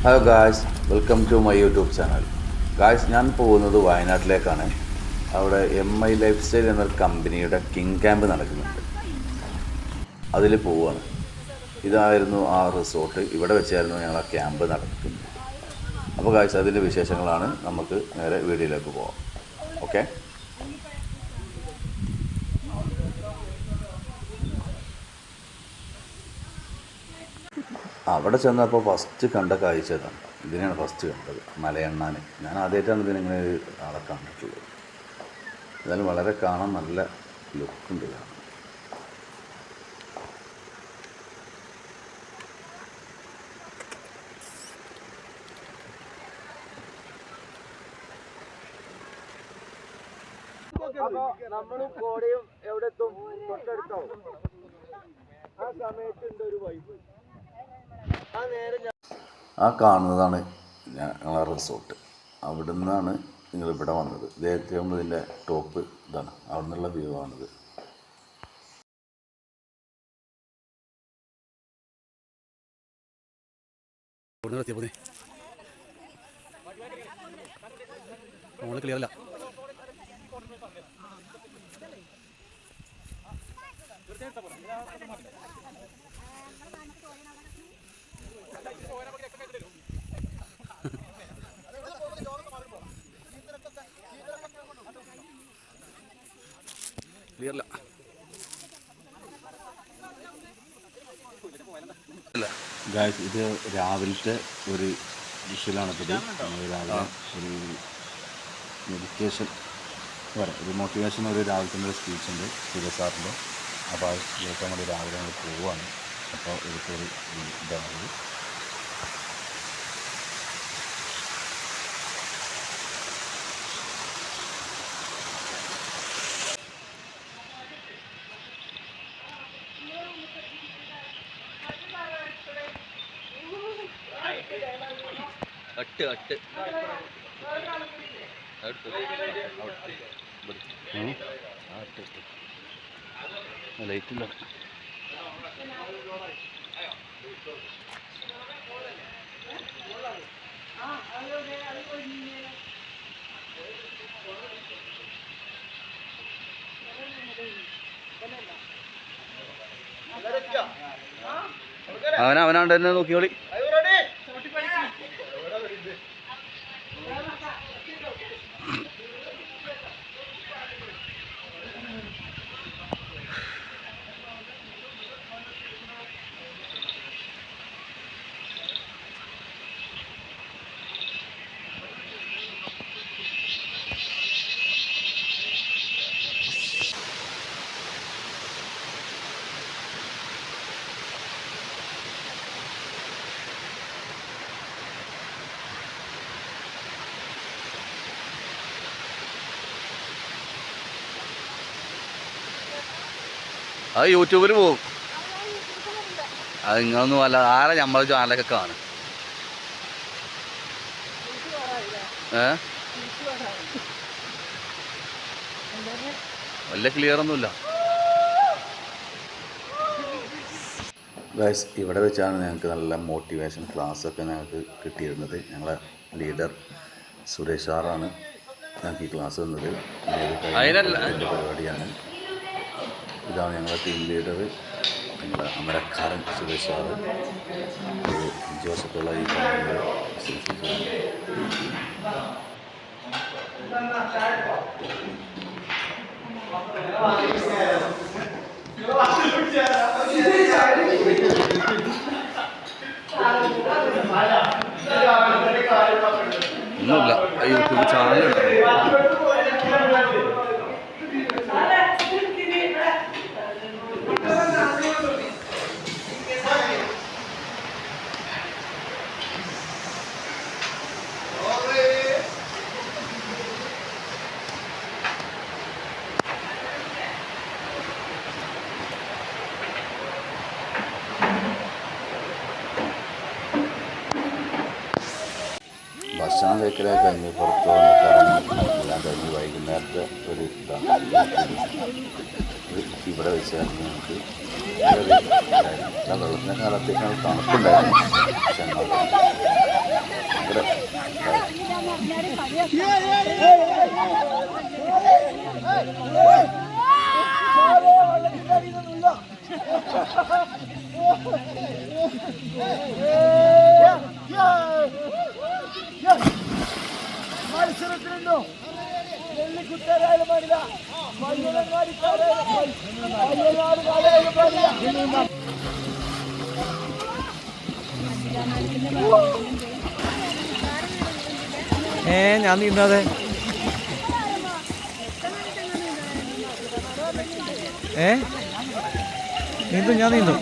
Hello guys, welcome to my YouTube channel. Guys, ഞാൻ പോകുന്നത് വയനാട്ടിലേക്കാണ്. അവിടെ MI ലൈഫ് സ്റ്റൈൽ എന്നൊരു കമ്പനിയുടെ കിങ് ക്യാമ്പ് നടക്കുന്നുണ്ട്. അതിൽ പോവുകയാണ്. ഇതായിരുന്നു ആ റിസോർട്ട്. ഇവിടെ വെച്ചായിരുന്നു ഞങ്ങൾ ആ ക്യാമ്പ് നടക്കുന്നത്. അപ്പോൾ ഗായ്സ്, അതിൻ്റെ വിശേഷങ്ങളാണ്. നമുക്ക് നേരെ വീഡിയോയിലേക്ക് പോകാം. ഓക്കെ. അവിടെ ചെന്നപ്പോൾ ഫസ്റ്റ് കണ്ട കാഴ്ച ഇതാണ്. ഇതിനെയാണ് ഫസ്റ്റ് കണ്ടത്, മലയണ്ണാൻ. ഞാൻ ആദ്യമായിട്ടാണ് ഇതിനിങ്ങനെ ആളെ കണ്ടിട്ടുള്ളത്. എന്നാലും വളരെ കാണാൻ നല്ല ലുക്കുണ്ട്. നമ്മൾ കോടയും എവിടെത്തും തൊട്ടടുത്താവും. ആ സമയത്തുണ്ട് ഒരു വൈബ്. ആ നേരം ആ കാണുന്നതാണ് ഞങ്ങളെ റിസോർട്ട്. അവിടെ നിന്നാണ് നിങ്ങളിവിടെ വന്നത്. ഏറ്റവും ഇതിൻ്റെ ടോപ്പ് ഇതാണ്. അവിടെ നിന്നുള്ള വ്യൂ ആണിത്. ക്ലിയർ അല്ല. ക്ലിയർ അല്ല. ഗായ്സ്, ഇത് രാവിലത്തെ ഒരു വിഷ്വലാണിത്. രാവിലെ ഒരു മെഡിറ്റേഷൻ ഒരു മോട്ടിവേഷൻ, ഒരു രാവിലത്തെ ഒരു സ്പീച്ച് ഉണ്ട് സുരേഷ് സാറിൻ്റെ. അപ്പോൾ അത് കേൾക്കാൻ വേണ്ടി രാവിലെ നമ്മൾ പോവുകയാണ്. അപ്പോൾ ഇതൊരു ഇതാണ്. ലൈറ്റില്ല. അവനാണ്ട് തന്നെ നോക്കിയോളി. അത് യൂട്യൂബിൽ പോകും. അത് നിങ്ങളൊന്നും അല്ല, ആരെ നമ്മളെ ചാനലൊക്കെ കാണും. വല്ല ക്ലിയറൊന്നുമില്ല. ഗൈസ്, ഇവിടെ വെച്ചാണ് ഞങ്ങൾക്ക് നല്ല മോട്ടിവേഷൻ ക്ലാസ്സൊക്കെ ഞങ്ങൾക്ക് കിട്ടിയിരുന്നത്. ഞങ്ങളെ ലീഡർ സുരേഷ് സാറാണ് ഞങ്ങൾക്ക് ഈ ക്ലാസ് തന്നത്. പരിപാടിയാണ്. ഇതാണ് ഞങ്ങളുടെ ടീം ലീഡർ, ഞങ്ങളുടെ അമരക്കാരൻ സുരേഷ് സാറ്. ജോസഫുള്ള ഈ ഒന്നുമില്ല. യൂട്യൂബ് ചാനലുണ്ട്. ഭക്ഷണം കഴിക്കലൊക്കെ കഴിഞ്ഞ് പുറത്ത് വന്ന് കറങ്ങി എല്ലാം കഴിഞ്ഞ് വൈകുന്നേരത്തെ ഒരു ഇതാണ്. ഇവിടെ വെച്ചായിരുന്നു നമുക്ക് വെള്ളത്തിനേക്കാൾ അത്യാവശ്യം തണുപ്പുണ്ടായിരുന്നു. പക്ഷെ മത്സരത്തിനുണ്ടോ വെള്ളിക്കുട്ടരായാലും പാടില്ല ഞാൻ നീന്താതെ നീന്തും ഞാൻ നീന്തും.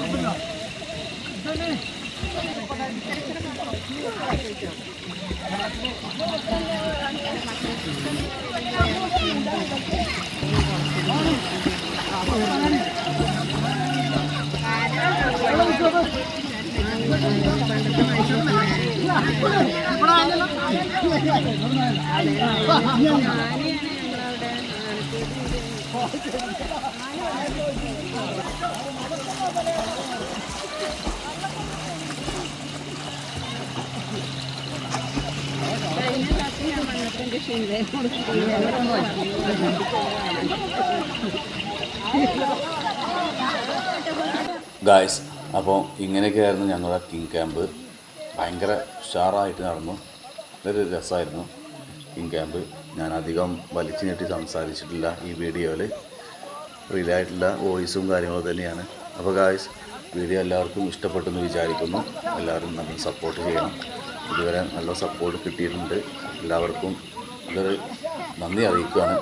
ഗായ്സ്, അപ്പോൾ ഇങ്ങനെയൊക്കെയായിരുന്നു ഞങ്ങളുടെ കിങ് ക്യാമ്പ്. ഭയങ്കര ഉഷാറായിട്ട് നടന്നു. ഒരു രസമായിരുന്നു കിങ് ക്യാമ്പ്. ഞാൻ അധികം വലിച്ചു നീട്ടി സംസാരിച്ചിട്ടില്ല ഈ വീഡിയോയിൽ. റിയൽ ആയിട്ടുള്ള വോയിസും കാര്യങ്ങളും തന്നെയാണ്. അപ്പോൾ ഗായ്സ്, വീഡിയോ എല്ലാവർക്കും ഇഷ്ടപ്പെട്ടെന്ന് വിചാരിക്കുന്നു. എല്ലാവരും നല്ല സപ്പോർട്ട് ചെയ്യണം. ഇതുവരെ നല്ല സപ്പോർട്ട് കിട്ടിയിട്ടുണ്ട്. എല്ലാവർക്കും നല്ലൊരു നന്ദി അറിയിക്കുകയാണ്.